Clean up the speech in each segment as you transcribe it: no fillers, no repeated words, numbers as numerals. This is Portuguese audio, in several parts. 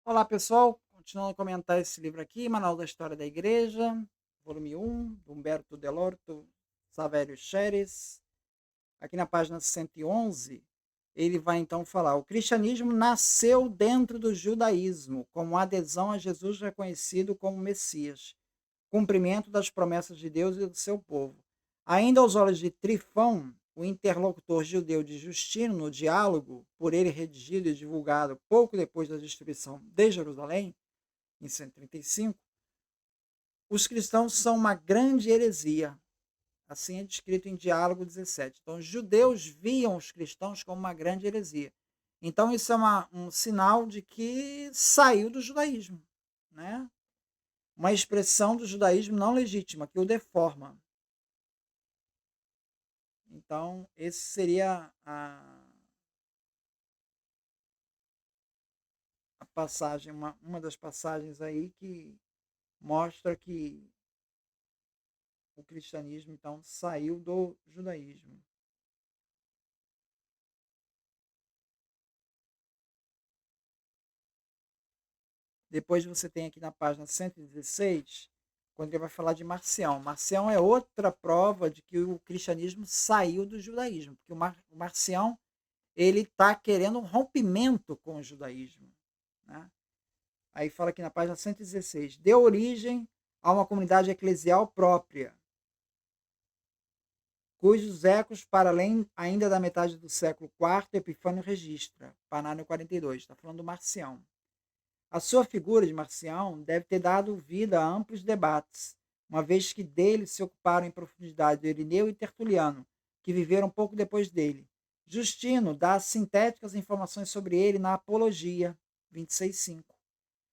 Olá, pessoal. Continuando a comentar esse livro aqui, Manual da História da Igreja, volume 1, do Humberto Delorto Savério Scheres. Aqui na página 111, ele vai então falar: o cristianismo nasceu dentro do judaísmo, como adesão a Jesus reconhecido como Messias, cumprimento das promessas de Deus e do seu povo. Ainda aos olhos de Trifão, o interlocutor judeu de Justino, no diálogo, por ele redigido e divulgado pouco depois da destruição de Jerusalém, em 135, os cristãos são uma grande heresia. Assim é descrito em Diálogo 17. Então, os judeus viam os cristãos como uma grande heresia. Então, isso é um sinal de que saiu do judaísmo, né? Uma expressão do judaísmo não legítima, que o deforma. Então, esse seria a passagem, uma das passagens aí que mostra que o cristianismo, então, saiu do judaísmo. Depois você tem aqui na página 116, quando ele vai falar de Marcião. Marcião é outra prova de que o cristianismo saiu do judaísmo, porque o Marcião ele está querendo um rompimento com o judaísmo, né? Aí fala aqui na página 116, deu origem a uma comunidade eclesial própria, cujos ecos, para além ainda da metade do século IV, Epifânio registra, Panário 42, está falando do Marcião. A sua figura de Marcião deve ter dado vida a amplos debates, uma vez que dele se ocuparam em profundidade Irineu e Tertuliano, que viveram pouco depois dele. Justino dá sintéticas informações sobre ele na Apologia, 26.5,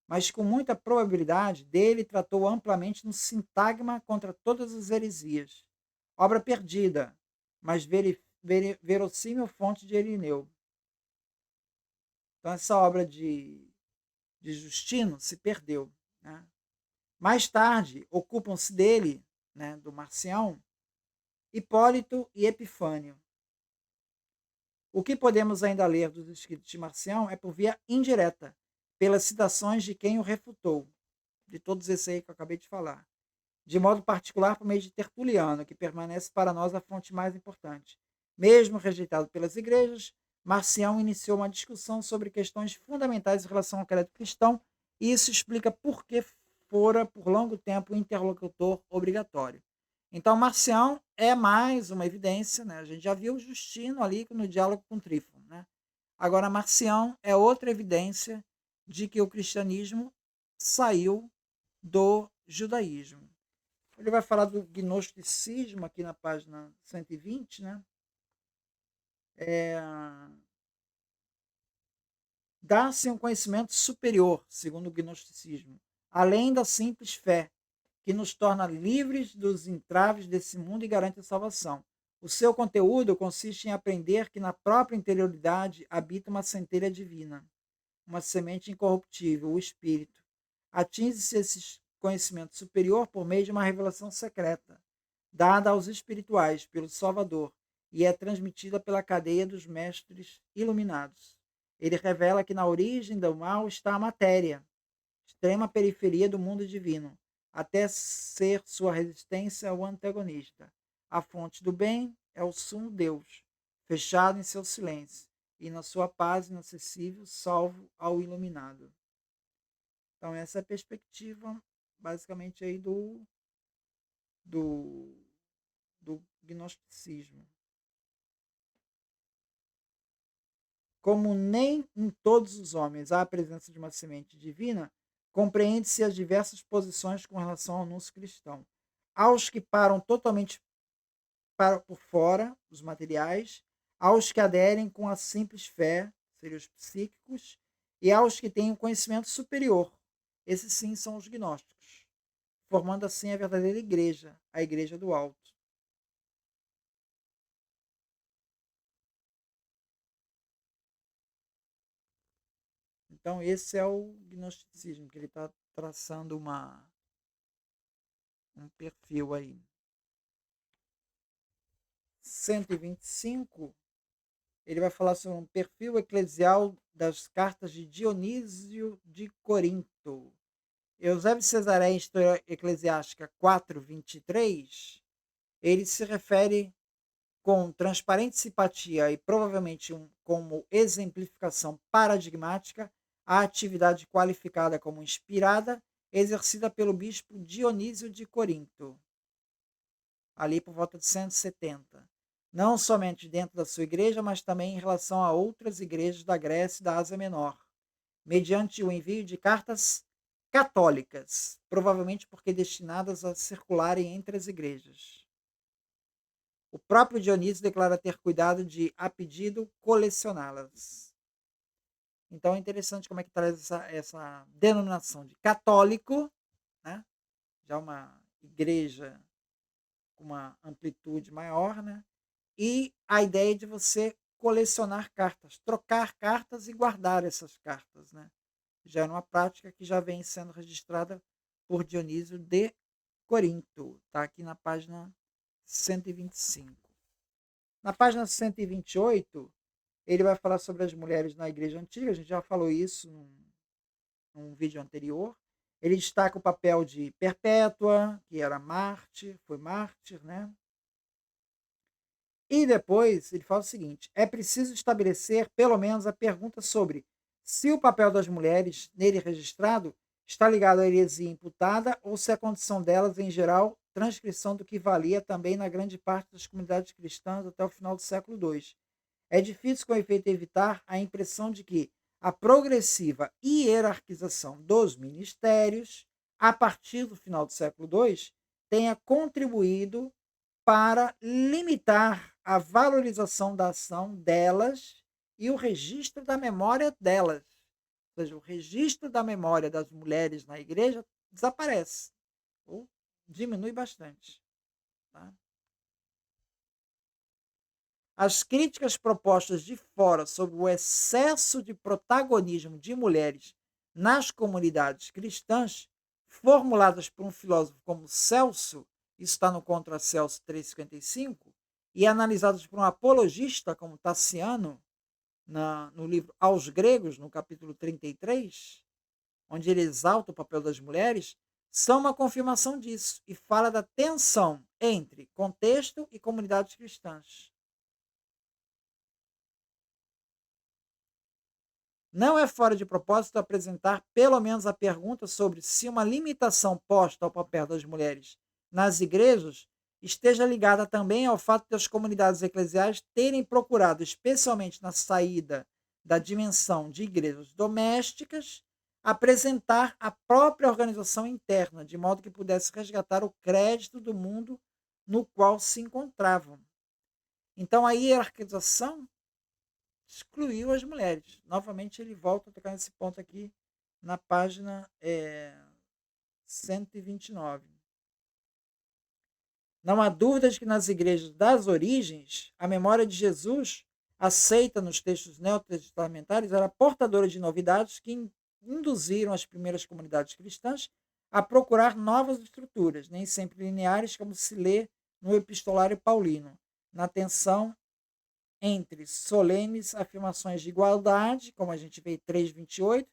mas com muita probabilidade dele tratou amplamente no Sintagma contra todas as heresias. Obra perdida, mas verossímil fonte de Irineu. Então, essa obra de Justino se perdeu, né? Mais tarde, ocupam-se dele, né, do Marcião, Hipólito e Epifânio. O que podemos ainda ler dos escritos de Marcião é por via indireta, pelas citações de quem o refutou, de todos esses aí que eu acabei de falar. De modo particular por meio de Tertuliano, que permanece para nós a fonte mais importante. Mesmo rejeitado pelas igrejas, Marcião iniciou uma discussão sobre questões fundamentais em relação ao credo cristão, e isso explica por que fora por longo tempo o interlocutor obrigatório. Então, Marcião é mais uma evidência, né? A gente já viu Justino ali no diálogo com Trífon, né? Agora, Marcião é outra evidência de que o cristianismo saiu do judaísmo. Ele vai falar do gnosticismo aqui na página 120, né? É, dá-se um conhecimento superior, segundo o gnosticismo, além da simples fé, que nos torna livres dos entraves desse mundo e garante a salvação. O seu conteúdo consiste em aprender que na própria interioridade habita uma centelha divina, uma semente incorruptível, o Espírito. Atinge-se esse conhecimento superior por meio de uma revelação secreta, dada aos espirituais pelo Salvador, e é transmitida pela cadeia dos mestres iluminados. Ele revela que na origem do mal está a matéria, extrema periferia do mundo divino, até ser sua resistência ao antagonista. A fonte do bem é o sumo Deus, fechado em seu silêncio, e na sua paz inacessível, salvo ao iluminado. Então, essa é a perspectiva, basicamente, aí do, do gnosticismo. Como nem em todos os homens há a presença de uma semente divina, compreende-se as diversas posições com relação ao anúncio cristão. Aos que param totalmente por fora, os materiais, aos que aderem com a simples fé, seriam os psíquicos, e aos que têm um conhecimento superior. Esses sim são os gnósticos, formando assim a verdadeira igreja, a igreja do alto. Então, esse é o gnosticismo, que ele está traçando um perfil aí. 125, ele vai falar sobre um perfil eclesial das cartas de Dionísio de Corinto. Eusébio Cesareia, em História Eclesiástica 4:23, ele se refere com transparente simpatia e provavelmente como exemplificação paradigmática a atividade qualificada como inspirada exercida pelo bispo Dionísio de Corinto, ali por volta de 170. Não somente dentro da sua igreja, mas também em relação a outras igrejas da Grécia e da Ásia Menor, mediante o envio de cartas católicas, provavelmente porque destinadas a circularem entre as igrejas. O próprio Dionísio declara ter cuidado de, a pedido, colecioná-las. Então é interessante como é que traz essa denominação de católico, né? Já uma igreja com uma amplitude maior, né? E a ideia de você colecionar cartas, trocar cartas e guardar essas cartas, né? Já é uma prática que já vem sendo registrada por Dionísio de Corinto. Está aqui na página 125. Na página 128, ele vai falar sobre as mulheres na igreja antiga. A gente já falou isso num vídeo anterior. Ele destaca o papel de Perpétua, que era mártir, foi mártir, né? E depois ele fala o seguinte: é preciso estabelecer pelo menos a pergunta sobre se o papel das mulheres nele registrado está ligado à heresia imputada ou se a condição delas, em geral, transcrição do que valia também na grande parte das comunidades cristãs até o final do século II. É difícil, com efeito, evitar a impressão de que a progressiva hierarquização dos ministérios, a partir do final do século II, tenha contribuído para limitar a valorização da ação delas e o registro da memória delas. Ou seja, o registro da memória das mulheres na igreja desaparece ou diminui bastante. Tá? As críticas propostas de fora sobre o excesso de protagonismo de mulheres nas comunidades cristãs, formuladas por um filósofo como Celso, isso está no Contra Celso 355, e analisadas por um apologista como Tassiano, no livro Aos Gregos, no capítulo 33, onde ele exalta o papel das mulheres, são uma confirmação disso e fala da tensão entre contexto e comunidades cristãs. Não é fora de propósito apresentar pelo menos a pergunta sobre se uma limitação posta ao papel das mulheres nas igrejas esteja ligada também ao fato das comunidades eclesiais terem procurado, especialmente na saída da dimensão de igrejas domésticas, apresentar a própria organização interna, de modo que pudesse resgatar o crédito do mundo no qual se encontravam. Então, a hierarquização excluiu as mulheres. Novamente, ele volta a tocar nesse ponto aqui na página 129. Não há dúvida de que nas igrejas das origens, a memória de Jesus, aceita nos textos neotestamentários, era portadora de novidades que induziram as primeiras comunidades cristãs a procurar novas estruturas, nem sempre lineares, como se lê no epistolário paulino, na tensão entre solenes afirmações de igualdade, como a gente vê em 3:28,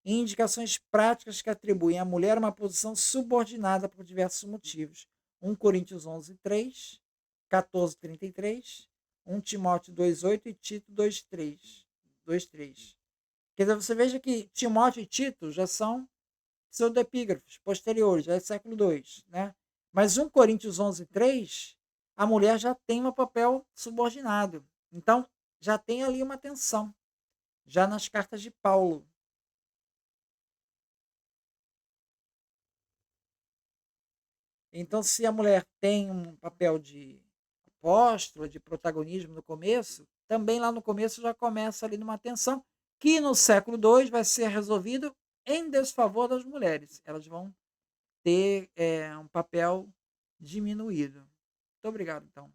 e indicações práticas que atribuem à mulher uma posição subordinada por diversos motivos. 1 Coríntios 11:3, 14:33, 1 Timóteo 2:8 e Tito 2:3. Quer dizer, você veja que Timóteo e Tito já são pseudepígrafos posteriores, já é século II, né? Mas 1 Coríntios 11:3, a mulher já tem um papel subordinado. Então, já tem ali uma tensão, já nas cartas de Paulo. Então, se a mulher tem um papel de apóstola, de protagonismo no começo, também lá no começo já começa ali numa tensão, que no século II vai ser resolvido em desfavor das mulheres. Elas vão ter um papel diminuído. Muito obrigado, então.